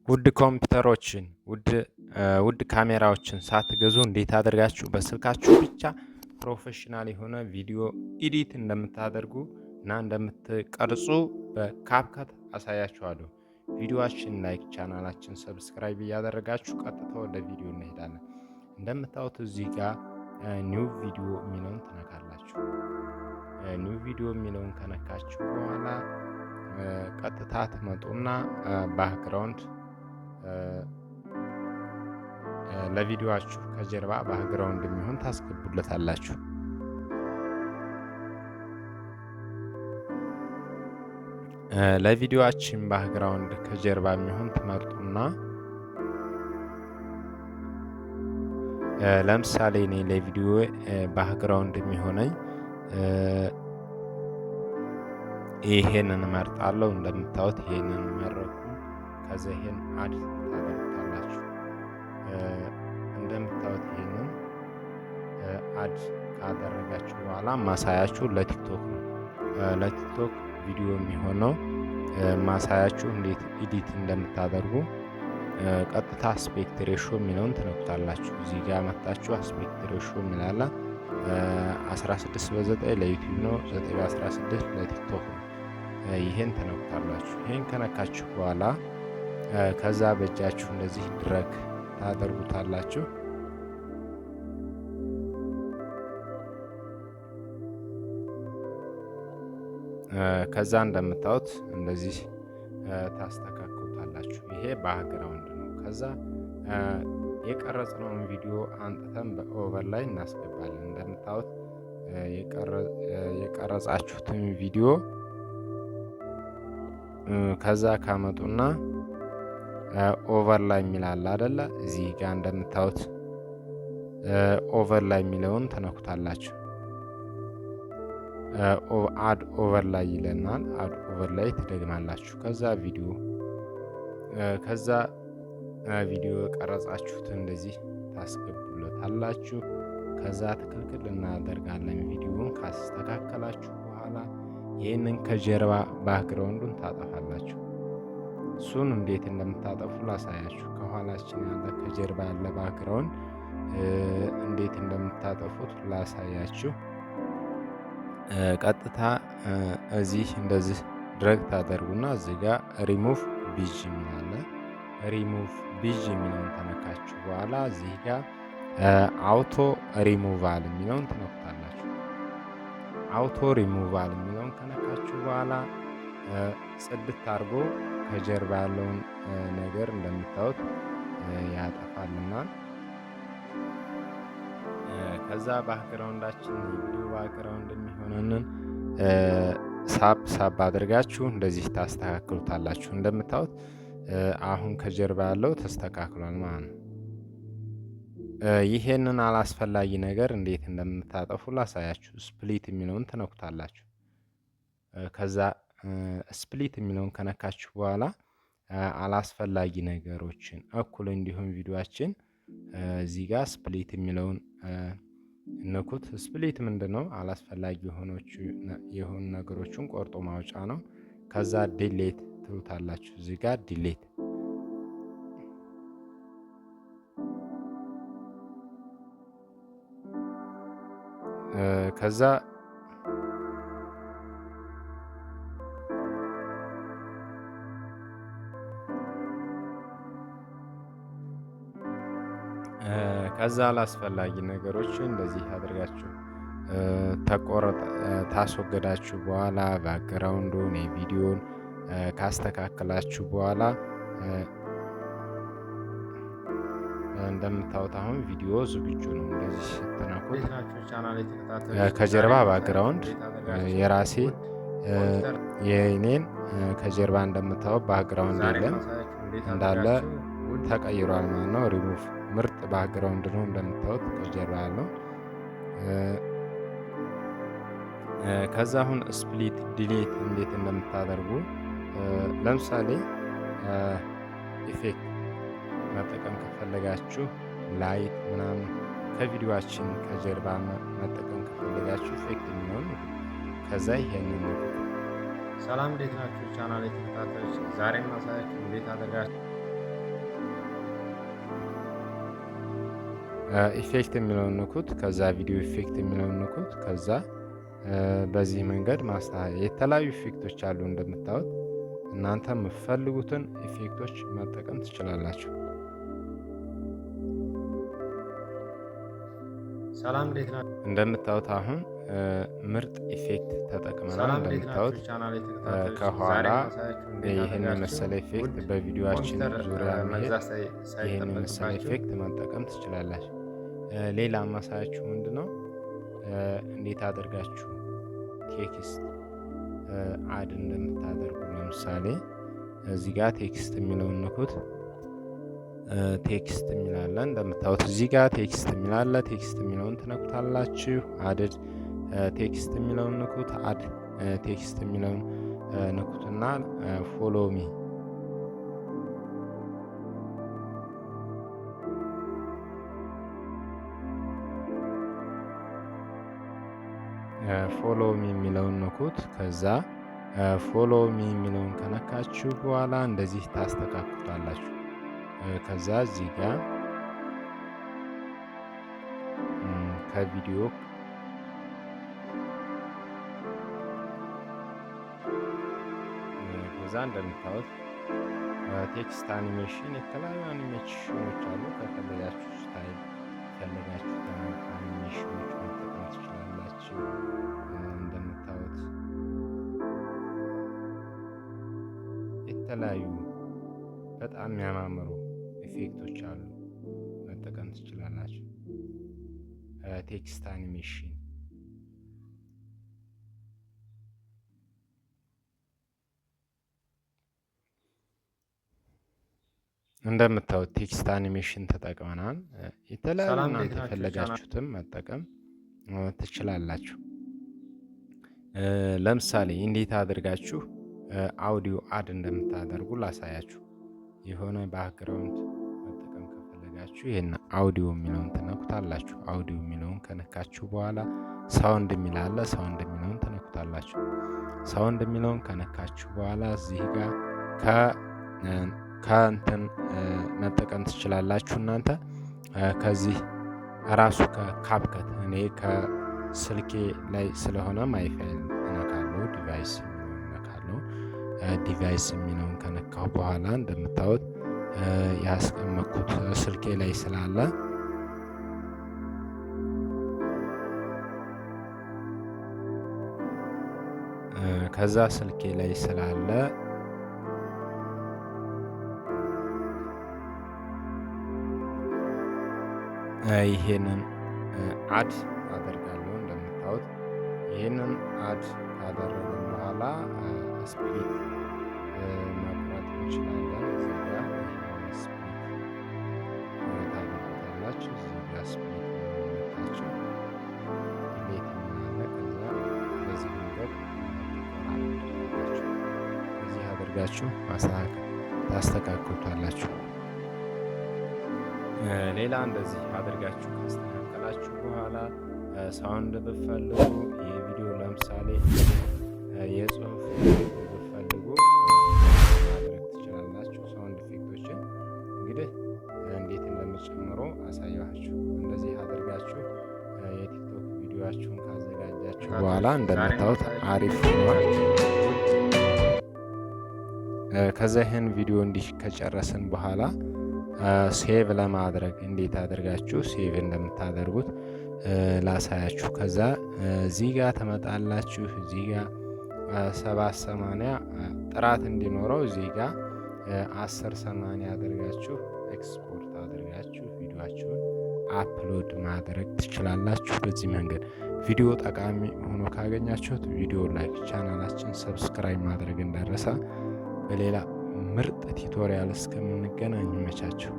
ውድ ኮምፒውተሮችን ውድ ካሜራዎችን ሳትገዙ እንዴት አድርጋችሁ በስልካችሁ ብቻ ፕሮፌሽናል የሆነ ቪዲዮ ኤዲት እንደምታደርጉ እና እንደምትቀርጹ በካፕከት አሳያችኋለሁ። ቪዲዮአችን ላይክ፣ ቻናላችን ሰብስክራይብ እያደረጋችሁ ቀጥታ ወደ ቪዲዮ እንሄዳለን። እንደምታዩት እዚህ ጋር ኒው ቪዲዮ የሚለውን ትነካላችሁ። ኒው ቪዲዮ የሚለውን ከነካችሁ በኋላ ቀጥታ ትመጡና ባክግራውንድ ለቪዲዮአችሁ ከጀርባ ባክግራውንድ የሚሆን ታስገቡለታላችሁ። ለቪዲዮአችን ባክግራውንድ ከጀርባ የሚሆን ትመርጡና ለምሳሌ እኔ ለቪዲዮ ባክግራውንድ የሚሆነኝ ይሄንን እመርጣለሁ። እንደምታዩት ይሄንን መረኩ። ከዛ ይሄን አድ ታደርጉታላችሁ። እንደምታዩት ይሄንን አድ ካደረጋችሁ በኋላ ማሳያችሁ ለቲክቶክ ነው። ለቲክቶክ ቪዲዮ የሚሆነው ማሳያችሁ እንዴት ኤዲት እንደምታደርጉ ቀጥታ አስፔክት ሬሾ የሚለውን ትነኩታላችሁ። እዚህ ጋር መጣችሁ አስፔክት ሬሾ የሚላላ 16:9 ለዩቲዩብ ነው፣ 9:16 ለቲክቶክ ነው። ይሄን ተነኩታላችሁ። ይሄን ከነካችሁ በኋላ ከዛ በእጃችሁ እንደዚህ ድረግ ታደርጉታላችሁ። ከዛ እንደምታዩት እንደዚህ ታስተካክሉታላችሁ። ይሄ ባክግራውንድ ነው። ከዛ የቀረጽነውን ቪዲዮ አንጥተን በኦቨር ላይ እናስገባለን። እንደምታዩት የቀረጻችሁትን ቪዲዮ ከዛ ካመጡና ኦቨር ላይ የሚላል አይደለ? እዚህ ጋር እንደምታዩት ኦቨር ላይ የሚለውን ተነኩታላችሁ። አድ ኦቨር ላይ ይለናል። አድ ኦቨር ላይ ትደግማላችሁ። ከዛ ቪዲዮ የቀረጻችሁት እንደዚህ ታስገቡለታላችሁ። ከዛ ትክክል እናደርጋለን። ቪዲዮውን ካስተካከላችሁ በኋላ ይህንን ከጀርባ ባክግራውንዱን ታጠፋላችሁ። እሱን እንዴት እንደምታጠፉ ላሳያችሁ። ከኋላችን ያለ ከጀርባ ያለ ባክግራውንድ እንዴት እንደምታጠፉት ላሳያችሁ። ቀጥታ እዚህ እንደዚህ ድረግ ታደርጉና እዚህ ጋር ሪሙቭ ቢጅ የሚላለ ሪሙቭ ቢጅ የሚለውን ተነካችሁ በኋላ እዚህ ጋር አውቶ ሪሙቫል የሚለውን ትነኩታላችሁ። አውቶ ሪሙቫል የሚለውን ከነካችሁ በኋላ ጽድት አድርጎ ከጀርባ ያለውን ነገር እንደምታዩት ያጠፋልናል። ከዛ ባክግራውንዳችን የቪዲዮ ባክግራውንድ የሚሆነንን ሳብ አድርጋችሁ እንደዚህ ታስተካክሉታላችሁ። እንደምታዩት አሁን ከጀርባ ያለው ተስተካክሏል ማለት ነው። ይሄንን አላስፈላጊ ነገር እንዴት እንደምታጠፉ ላሳያችሁ። ስፕሊት የሚለውን ትነኩታላችሁ። ከዛ ስፕሊት የሚለውን ከነካችሁ በኋላ አላስፈላጊ ነገሮችን እኩል እንዲሁም ቪዲዮአችን እዚህ ጋር ስፕሊት የሚለውን ንኩት። ስፕሊት ምንድን ነው? አላስፈላጊ የሆኑ ነገሮችን ቆርጦ ማውጫ ነው። ከዛ ዲሌት ትሉታላችሁ። እዚህ ጋር ዲሌት ከዛ አላስፈላጊ ነገሮች እንደዚህ አድርጋችሁ ታስወገዳችሁ በኋላ ባክግራውንዱን የቪዲዮን ካስተካከላችሁ በኋላ እንደምታዩት አሁን ቪዲዮ ዝግጁ ነው። እንደዚህ ስትነኩት ከጀርባ ባክግራውንድ የራሴ የኔን ከጀርባ እንደምታዩት ባክግራውንድ የለም እንዳለ ተቀይሯል ማለት ነው። ሪሙቭ ምርጥ ባክግራውንድ ነው። እንደምታዩት ከጀርባ ያለው ከዛ አሁን ስፕሊት ዲሌት እንዴት እንደምታደርጉ ለምሳሌ ኢፌክት መጠቀም ከፈለጋችሁ ላይት ምናምን ከቪዲዮአችን ከጀርባ መጠቀም ከፈለጋችሁ ኢፌክት የሚሆን ከዛ ይሄንን ሰላም እንዴት ናችሁ? ቻናል ተከታታዮች ዛሬ ማሳያችሁ እንዴት አድርጋችሁ ኢፌክት የሚለውን ንኩት። ከዛ ቪዲዮ ኢፌክት የሚለውን ንኩት። ከዛ በዚህ መንገድ የተለያዩ ኢፌክቶች አሉ እንደምታዩት። እናንተ የምትፈልጉትን ኢፌክቶች መጠቀም ትችላላችሁ። ሰላም እንዴት ናችሁ? እንደምታዩት አሁን ምርጥ ኢፌክት ተጠቅመናል። እንደምታዩት ከኋላ ይህን የመሰለ ኢፌክት በቪዲዮአችን ዙሪያ ይህን የመሰለ ኢፌክት መጠቀም ትችላላችሁ። ሌላ ማሳያችሁ ምንድነው እንዴት አድርጋችሁ ቴክስት አድ እንደምታደርጉ። ለምሳሌ እዚህ ጋር ቴክስት የሚለውን ንኩት። ቴክስት የሚላለ እንደምታዩት እዚህ ጋር ቴክስት የሚላለ ቴክስት የሚለውን ትነኩታላችሁ። አድድ ቴክስት የሚለውን ንኩት። አድ ቴክስት የሚለውን ንኩትና ፎሎ ሚ ፎሎ ሚ የሚለውን ንኩት። ከዛ ፎሎ ሚ የሚለውን ከነካችሁ በኋላ እንደዚህ ታስተካክሉታላችሁ። ከዛ እዚህ ጋር ከቪዲዮ ከዛ እንደምታዩት ቴክስት አኒሜሽን የተለያዩ አኒሜሽኖች አሉ። ከፈለጋችሁ ስታይል ፈለጋችሁ አኒሜሽኖች መጠቀም ትችላላችሁ። እንደምታዩት የተለያዩ በጣም የሚያማምሩ ኢፌክቶች አሉ፣ መጠቀም ትችላላችሁ። ቴክስት አኒሜሽን እንደምታዩት ቴክስት አኒሜሽን ተጠቅመናል። የተለያዩ እናንተ የፈለጋችሁትም መጠቀም ትችላላችሁ። ለምሳሌ እንዴት አድርጋችሁ አውዲዮ አድ እንደምታደርጉ ላሳያችሁ። የሆነ ባክግራውንድ መጠቀም ከፈለጋችሁ ይሄን አውዲዮ የሚለውን ትነኩታላችሁ። አውዲዮ የሚለውን ከነካችሁ በኋላ ሳውንድ የሚል አለ። ሳውንድ የሚለውን ትነኩታላችሁ። ሳውንድ የሚለውን ከነካችሁ በኋላ እዚህ ጋር ከእንትን መጠቀም ትችላላችሁ እናንተ ከዚህ ራሱ ከካፕከት እኔ ከስልኬ ላይ ስለሆነ ማይፋይል እነካለሁ። ዲቫይስ የሚለውን እነካለሁ። ዲቫይስ የሚለውን ከነካሁ በኋላ እንደምታዩት ያስቀመጥኩት ስልኬ ላይ ስላለ ከዛ ስልኬ ላይ ስላለ ይሄንን አድ አደርጋለሁ። እንደምታዩት ይሄንን አድ ካደረግን በኋላ ስፕሊት መቁረጥ እንችላለን። እዚህ ጋር ስፕሊት ታደርጉታላችሁ። እዚህ ጋር ስፕሊት መታችሁ ዲሌት የሚላለ ከዛ በዚህ መንገድ እዚህ አድርጋችሁ ታስተካክሉታላችሁ። ሌላ እንደዚህ አድርጋችሁ ካስተካከላችሁ በኋላ ሳውንድ ብፈልጉ የቪዲዮ ለምሳሌ የጽሁፍ ብፈልጉ ማድረግ ትችላላችሁ። ሳውንድ ኢፌክቶችን እንግዲህ እንዴት እንደምትጨምሩ አሳያችሁ። እንደዚህ አድርጋችሁ የቲክቶክ ቪዲዮአችሁን ካዘጋጃችሁ በኋላ እንደምታዩት አሪፍ ሆኗል። ከዛ ይህን ቪዲዮ እንዲህ ከጨረስን በኋላ ሴቭ ለማድረግ እንዴት አድርጋችሁ ሴቭ እንደምታደርጉት ላሳያችሁ። ከዛ እዚህ ጋር ተመጣላችሁ። እዚህ ጋር 780 ጥራት እንዲኖረው እዚህ ጋር 1080 አድርጋችሁ ኤክስፖርት አድርጋችሁ ቪዲዮአችሁን አፕሎድ ማድረግ ትችላላችሁ። በዚህ መንገድ ቪዲዮ ጠቃሚ ሆኖ ካገኛችሁት ቪዲዮ ላይክ፣ ቻናላችን ሰብስክራይብ ማድረግ እንዳይረሳ። በሌላ ምርጥ ቱቶሪያል እስከምንገናኝ ይመቻችሁ።